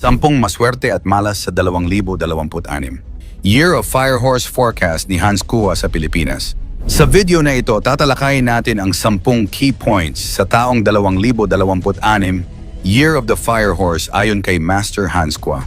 Sampung maswerte at malas sa 2026. Year of Fire Horse Forecast ni Hans Kua sa Pilipinas. Sa video na ito, tatalakayin natin ang 10 key points sa taong 2026, Year of the Fire Horse ayon kay Master Hans Kua.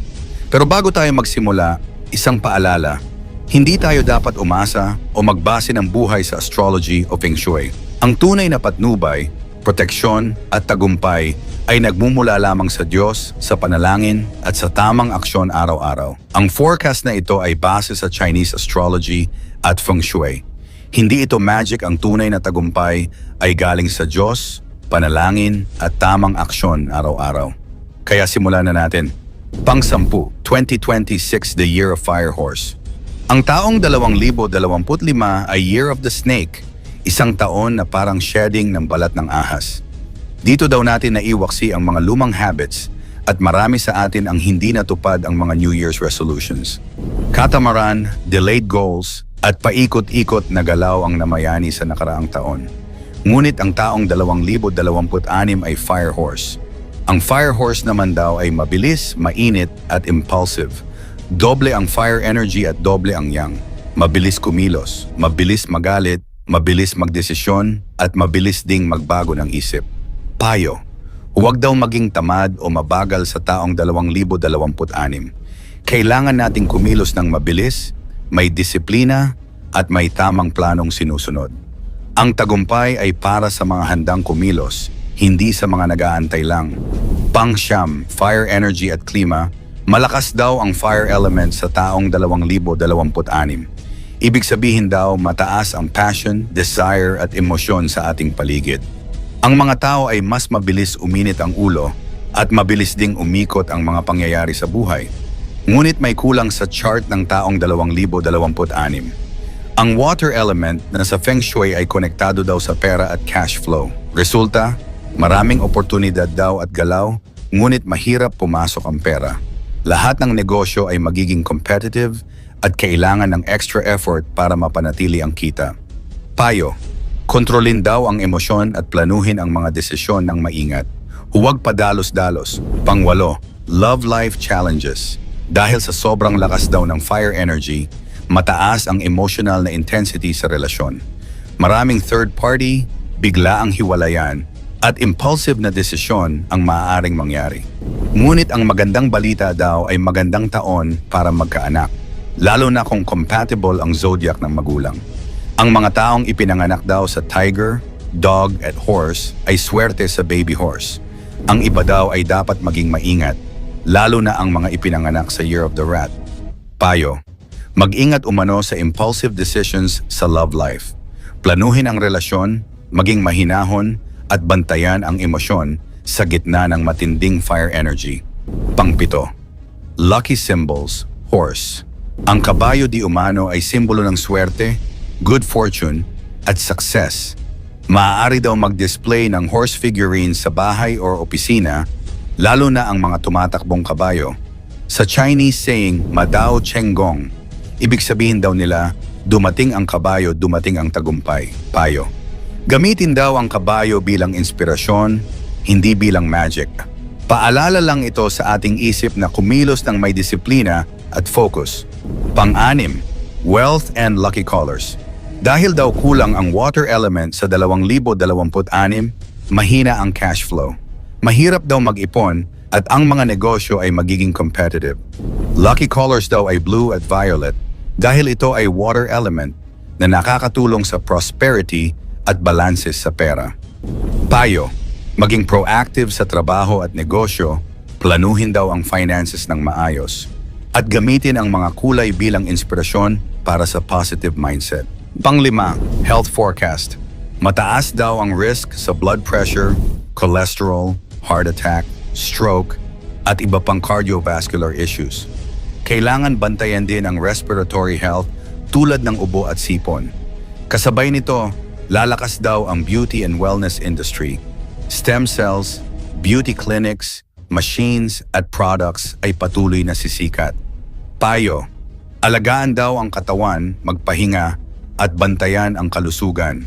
Pero bago tayo magsimula, isang paalala, hindi tayo dapat umasa o magbase ng buhay sa astrology o feng shui. Ang tunay na patnubay, proteksyon at tagumpay ay nagmumula lamang sa Diyos, sa panalangin at sa tamang aksyon araw-araw. Ang forecast na ito ay base sa Chinese astrology at feng shui. Hindi ito magic. Ang tunay na tagumpay ay galing sa Diyos, panalangin at tamang aksyon araw-araw. Kaya simulan na natin. Pang-10, 2026, the Year of Fire Horse. Ang taong 2025 ay Year of the Snake, isang taon na parang shedding ng balat ng ahas. Dito daw natin naiwaksi ang mga lumang habits at marami sa atin ang hindi natupad ang mga New Year's resolutions. Catamaran, delayed goals, at paikot-ikot na galaw ang namayani sa nakaraang taon. Ngunit ang taong 2026 ay Fire Horse. Ang Fire Horse naman daw ay mabilis, mainit at impulsive. Doble ang fire energy at doble ang yang. Mabilis kumilos, mabilis magalit, mabilis magdesisyon at mabilis ding magbago ng isip. Payo, huwag daw maging tamad o mabagal sa taong 2026. Kailangan nating kumilos ng mabilis, may disiplina at may tamang planong sinusunod. Ang tagumpay ay para sa mga handang kumilos, hindi sa mga nag-aantay lang. Pang-siyam, fire energy at klima, malakas daw ang fire element sa taong 2026. Ibig sabihin daw mataas ang passion, desire at emosyon sa ating paligid. Ang mga tao ay mas mabilis uminit ang ulo at mabilis ding umikot ang mga pangyayari sa buhay. Ngunit may kulang sa chart ng taong 2026. Ang water element na sa feng shui ay konektado daw sa pera at cash flow. Resulta, maraming oportunidad daw at galaw, ngunit mahirap pumasok ang pera. Lahat ng negosyo ay magiging competitive at kailangan ng extra effort para mapanatili ang kita. Payo, kontrolin daw ang emosyon at planuhin ang mga desisyon ng maingat. Huwag padalos-dalos. Pang-8, love life challenges. Dahil sa sobrang lakas daw ng fire energy, mataas ang emotional na intensity sa relasyon. Maraming third party, biglaang hiwalayan, at impulsive na desisyon ang maaaring mangyari. Ngunit ang magandang balita daw ay magandang taon para magkaanak, lalo na kung compatible ang zodiac ng magulang. Ang mga taong ipinanganak daw sa tiger, dog at horse ay swerte sa baby horse. Ang iba daw ay dapat maging maingat, lalo na ang mga ipinanganak sa Year of the Rat. Payo, mag-ingat umano sa impulsive decisions sa love life. Planuhin ang relasyon, maging mahinahon at bantayan ang emosyon sa gitna ng matinding fire energy. Pang-7, lucky symbols, horse. Ang kabayo di umano ay simbolo ng swerte, good fortune at success. Maaari daw mag-display ng horse figurines sa bahay o opisina, lalo na ang mga tumatakbong kabayo. Sa Chinese saying, Madao Chenggong, ibig sabihin daw nila, dumating ang kabayo, dumating ang tagumpay. Payo, gamitin daw ang kabayo bilang inspirasyon, hindi bilang magic. Paalala lang ito sa ating isip na kumilos ng may disiplina at focus. Pang-6, wealth and lucky colors. Dahil daw kulang ang water element sa 2026, mahina ang cash flow. Mahirap daw mag-ipon at ang mga negosyo ay magiging competitive. Lucky colors daw ay blue at violet dahil ito ay water element na nakakatulong sa prosperity at balances sa pera. Payo, maging proactive sa trabaho at negosyo, planuhin daw ang finances ng maayos, at gamitin ang mga kulay bilang inspirasyon para sa positive mindset. Pang-5, health forecast. Mataas daw ang risk sa blood pressure, cholesterol, heart attack, stroke, at iba pang cardiovascular issues. Kailangan bantayan din ang respiratory health tulad ng ubo at sipon. Kasabay nito, lalakas daw ang beauty and wellness industry. Stem cells, beauty clinics, machines at products ay patuloy na sisikat. Payo, alagaan daw ang katawan, magpahinga, at bantayan ang kalusugan.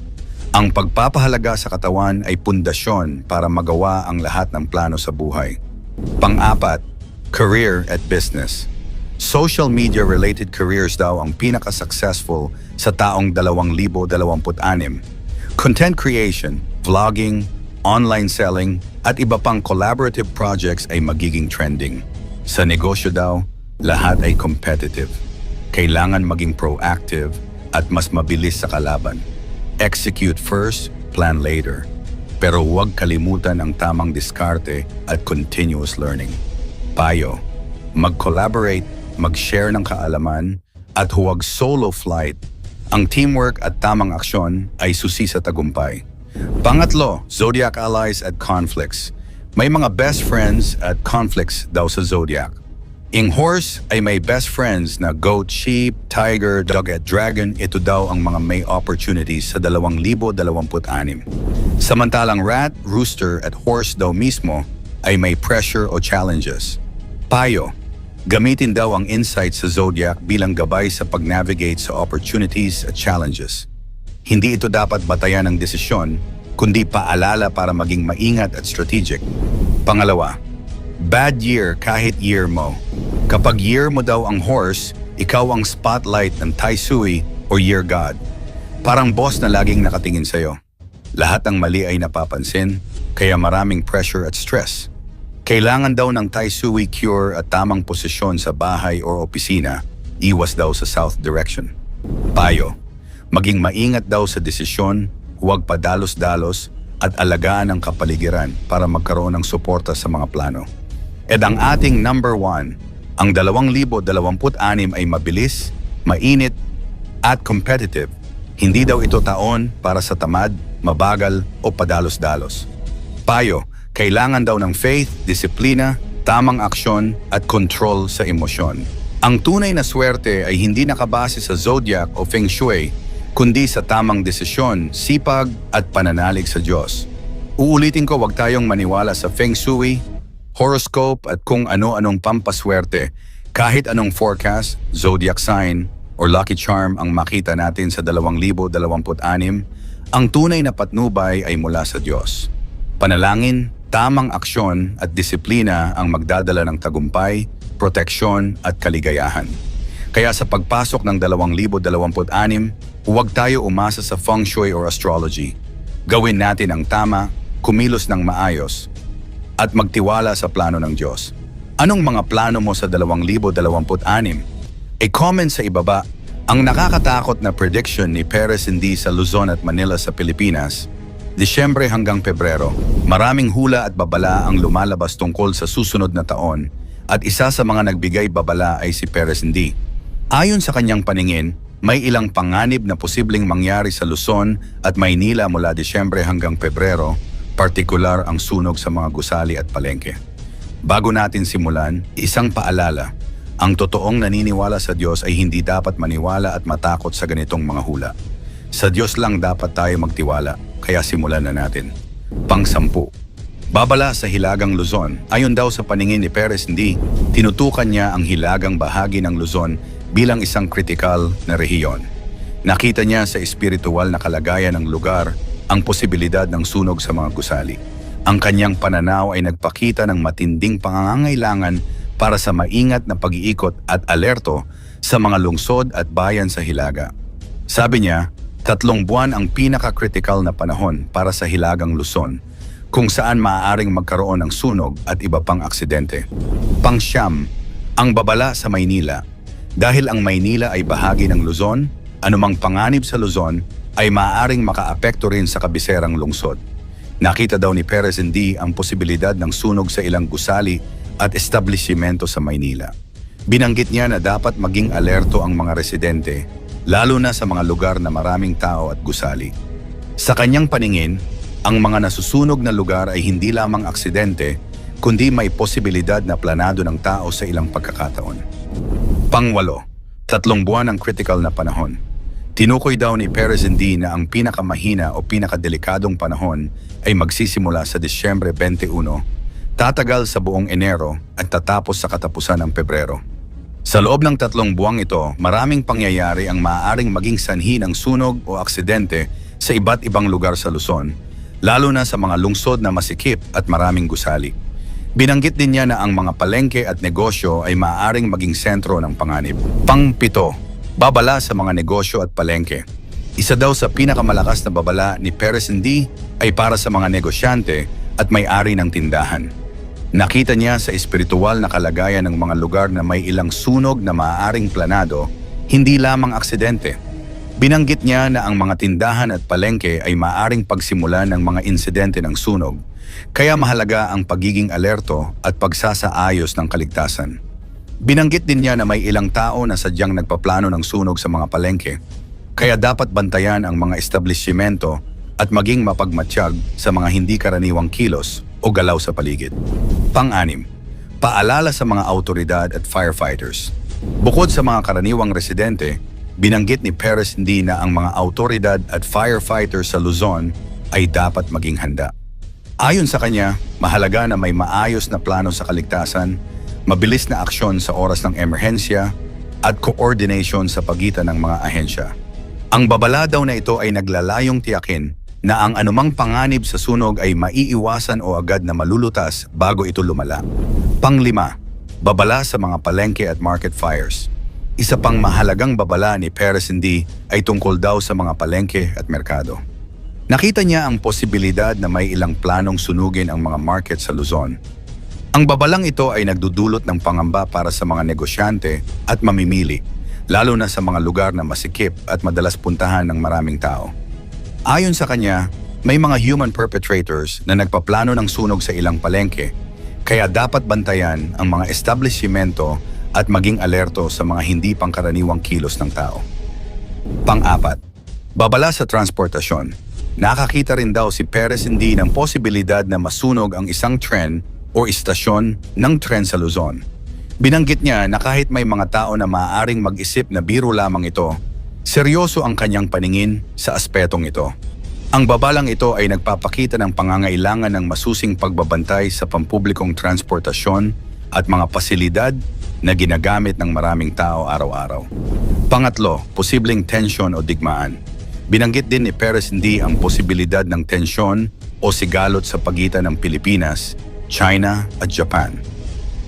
Ang pagpapahalaga sa katawan ay pundasyon para magawa ang lahat ng plano sa buhay. Pang-4, Career at business. Social media-related careers daw ang pinaka-successful sa taong 2026. Content creation, vlogging, online selling, at iba pang collaborative projects ay magiging trending. Sa negosyo daw, lahat ay competitive. Kailangan maging proactive at mas mabilis sa kalaban. Execute first, plan later. Pero huwag kalimutan ang tamang diskarte at continuous learning. Payo, mag-collaborate, mag-share ng kaalaman, at huwag solo flight. Ang teamwork at tamang aksyon ay susi sa tagumpay. Pangatlo, zodiac allies at conflicts. May mga best friends at conflicts daw sa zodiac. Ang horse ay may best friends na goat, sheep, tiger, dog at dragon. Ito daw ang mga may opportunities sa 2026. Samantalang rat, rooster at horse daw mismo ay may pressure o challenges. Payo, gamitin daw ang insight sa zodiac bilang gabay sa pag-navigate sa opportunities at challenges. Hindi ito dapat batayan ng desisyon, kundi paalala para maging maingat at strategic. Pangalawa, bad year kahit year mo. Kapag year mo daw ang horse, ikaw ang spotlight ng Tai Sui o year god. Parang boss na laging nakatingin sa'yo. Lahat ng mali ay napapansin, kaya maraming pressure at stress. Kailangan daw ng Tai Sui cure at tamang posisyon sa bahay o opisina, iwas daw sa south direction. Payo, maging maingat daw sa desisyon, huwag padalos-dalos at alagaan ang kapaligiran para magkaroon ng suporta sa mga plano. At ang ating number 1, ang 2026 ay mabilis, mainit, at competitive. Hindi daw ito taon para sa tamad, mabagal o padalos-dalos. Payo, kailangan daw ng faith, disiplina, tamang aksyon at control sa emosyon. Ang tunay na swerte ay hindi nakabase sa zodiac o feng shui, kundi sa tamang desisyon, sipag at pananalig sa Diyos. Uulitin ko, huwag tayong maniwala sa feng shui, horoscope at kung ano-anong pampaswerte. Kahit anong forecast, zodiac sign, or lucky charm ang makita natin sa 2026, ang tunay na patnubay ay mula sa Diyos. Panalangin, tamang aksyon at disiplina ang magdadala ng tagumpay, proteksyon at kaligayahan. Kaya sa pagpasok ng 2026, huwag tayo umasa sa feng shui or astrology. Gawin natin ang tama, kumilos ng maayos, at magtiwala sa plano ng Diyos. Anong mga plano mo sa 2026? I-comment sa ibaba ang nakakatakot na prediction ni Perez Hindi sa Luzon at Manila sa Pilipinas. Disyembre hanggang Pebrero, maraming hula at babala ang lumalabas tungkol sa susunod na taon at isa sa mga nagbigay babala ay si Perez Hindi. Ayon sa kanyang paningin, may ilang panganib na posibleng mangyari sa Luzon at Maynila mula Disyembre hanggang Pebrero, partikular ang sunog sa mga gusali at palengke. Bago natin simulan, isang paalala. Ang totoong naniniwala sa Diyos ay hindi dapat maniwala at matakot sa ganitong mga hula. Sa Diyos lang dapat tayo magtiwala, kaya simulan na natin. Pang-10. Babala sa Hilagang Luzon. Ayon daw sa paningin ni Perez Hindi, tinutukan niya ang hilagang bahagi ng Luzon bilang isang kritikal na rehiyon. Nakita niya sa espiritual na kalagayan ng lugar ang posibilidad ng sunog sa mga gusali. Ang kanyang pananaw ay nagpakita ng matinding pangangailangan para sa maingat na pag-iikot at alerto sa mga lungsod at bayan sa Hilaga. Sabi niya, 3 buwan ang pinaka-critical na panahon para sa Hilagang Luzon, kung saan maaaring magkaroon ng sunog at iba pang aksidente. Pang-9, ang babala sa Maynila. Dahil ang Maynila ay bahagi ng Luzon, anumang panganib sa Luzon ay maaaring makaapekto rin sa kabiserang lungsod. Nakita daw ni Perez Hindi ang posibilidad ng sunog sa ilang gusali at establishmento sa Maynila. Binanggit niya na dapat maging alerto ang mga residente, lalo na sa mga lugar na maraming tao at gusali. Sa kanyang paningin, ang mga nasusunog na lugar ay hindi lamang aksidente, kundi may posibilidad na planado ng tao sa ilang pagkakataon. Pang-8, 3 buwan ang critical na panahon. Tinukoy daw ni Perez Hindi na ang pinakamahina o pinakadelikadong panahon ay magsisimula sa Disyembre 21, tatagal sa buong Enero at tatapos sa katapusan ng Pebrero. Sa loob ng 3 buwang ito, maraming pangyayari ang maaaring maging sanhi ng sunog o aksidente sa iba't ibang lugar sa Luzon, lalo na sa mga lungsod na masikip at maraming gusali. Binanggit din niya na ang mga palengke at negosyo ay maaaring maging sentro ng panganib. Pang-7, babala sa mga negosyo at palengke. Isa daw sa pinakamalakas na babala ni Perez Hindi ay para sa mga negosyante at may-ari ng tindahan. Nakita niya sa espiritual na kalagayan ng mga lugar na may ilang sunog na maaaring planado, hindi lamang aksidente. Binanggit niya na ang mga tindahan at palengke ay maaaring pagsimulan ng mga insidente ng sunog, kaya mahalaga ang pagiging alerto at pagsasaayos ng kaligtasan. Binanggit din niya na may ilang tao na sadyang nagpaplano ng sunog sa mga palengke, kaya dapat bantayan ang mga establishmento at maging mapagmatsyag sa mga hindi karaniwang kilos o galaw sa paligid. Pang-6, paalala sa mga autoridad at firefighters. Bukod sa mga karaniwang residente, binanggit ni Perez Hindi na ang mga autoridad at firefighters sa Luzon ay dapat maging handa. Ayon sa kanya, mahalaga na may maayos na plano sa kaligtasan, mabilis na aksyon sa oras ng emerhensya, at coordination sa pagitan ng mga ahensya. Ang babala daw na ito ay naglalayong tiyakin na ang anumang panganib sa sunog ay maiiwasan o agad na malulutas bago ito lumala. Pang-5, babala sa mga palengke at market fires. Isa pang mahalagang babala ni Perez Hindi ay tungkol daw sa mga palengke at merkado. Nakita niya ang posibilidad na may ilang planong sunugin ang mga market sa Luzon. Ang babalang ito ay nagdudulot ng pangamba para sa mga negosyante at mamimili, lalo na sa mga lugar na masikip at madalas puntahan ng maraming tao. Ayon sa kanya, may mga human perpetrators na nagpaplano ng sunog sa ilang palengke, kaya dapat bantayan ang mga establishmento at maging alerto sa mga hindi pangkaraniwang kilos ng tao. Pang-4, babala sa transportasyon. Nakakita rin daw si Perez Hindi ng posibilidad na masunog ang isang tren o istasyon ng tren sa Luzon. Binanggit niya na kahit may mga tao na maaaring mag-isip na biro lamang ito, seryoso ang kanyang paningin sa aspetong ito. Ang babalang ito ay nagpapakita ng pangangailangan ng masusing pagbabantay sa pampublikong transportasyon at mga pasilidad na ginagamit ng maraming tao araw-araw. Pang-8, posibleng tensyon o digmaan. Binanggit din ni Perez Hindi ang posibilidad ng tensyon o sigalot sa pagitan ng Pilipinas, China at Japan.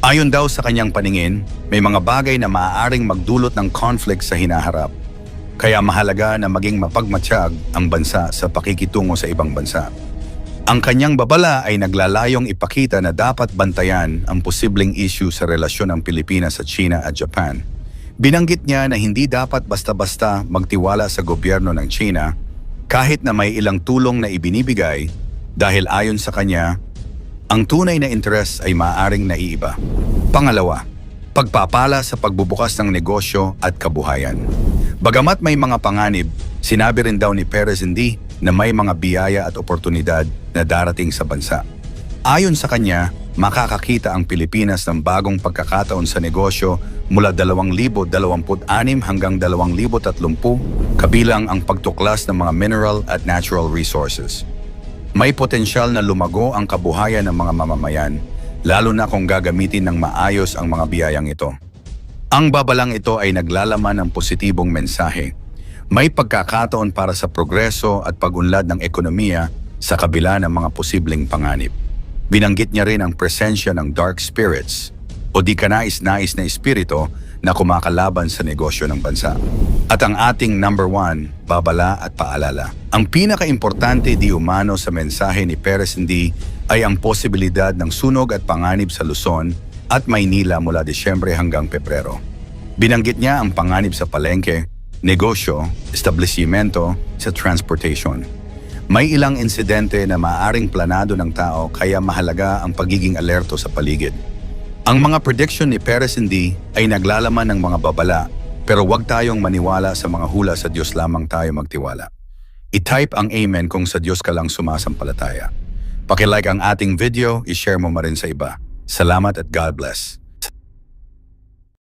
Ayon daw sa kanyang paningin, may mga bagay na maaaring magdulot ng conflict sa hinaharap. Kaya mahalaga na maging mapagmatsyag ang bansa sa pakikitungo sa ibang bansa. Ang kanyang babala ay naglalayong ipakita na dapat bantayan ang posibleng issue sa relasyon ng Pilipinas sa China at Japan. Binanggit niya na hindi dapat basta-basta magtiwala sa gobyerno ng China kahit na may ilang tulong na ibinibigay dahil ayon sa kanya, ang tunay na interes ay maaaring naiiba. Pangalawa, pagpapala sa pagbubukas ng negosyo at kabuhayan. Bagamat may mga panganib, sinabi rin daw ni Perez Hindi na may mga biyaya at oportunidad na darating sa bansa. Ayon sa kanya, makakakita ang Pilipinas ng bagong pagkakataon sa negosyo mula 2026 hanggang 2030, kabilang ang pagtuklas ng mga mineral at natural resources. May potensyal na lumago ang kabuhayan ng mga mamamayan, lalo na kung gagamitin ng maayos ang mga biyayang ito. Ang babalang ito ay naglalaman ng positibong mensahe. May pagkakataon para sa progreso at pag-unlad ng ekonomiya sa kabila ng mga posibleng panganib. Binanggit niya rin ang presensya ng dark spirits o di kanais-nais na espiritu na kumakalaban sa negosyo ng bansa. At ang ating number 1, babala at paalala. Ang pinaka-importante di umano sa mensahe ni Perez Hindi ay ang posibilidad ng sunog at panganib sa Luzon at Maynila mula Disyembre hanggang Pebrero. Binanggit niya ang panganib sa palengke, negosyo, establishmento, sa transportation. May ilang insidente na maaaring planado ng tao kaya mahalaga ang pagiging alerto sa paligid. Ang mga prediction ni Perez Hindi ay naglalaman ng mga babala, pero huwag tayong maniwala sa mga hula, sa Diyos lamang tayo magtiwala. I-type ang amen kung sa Diyos ka lang sumasampalataya. Paki-like ang ating video, i-share mo rin sa iba. Salamat at God bless.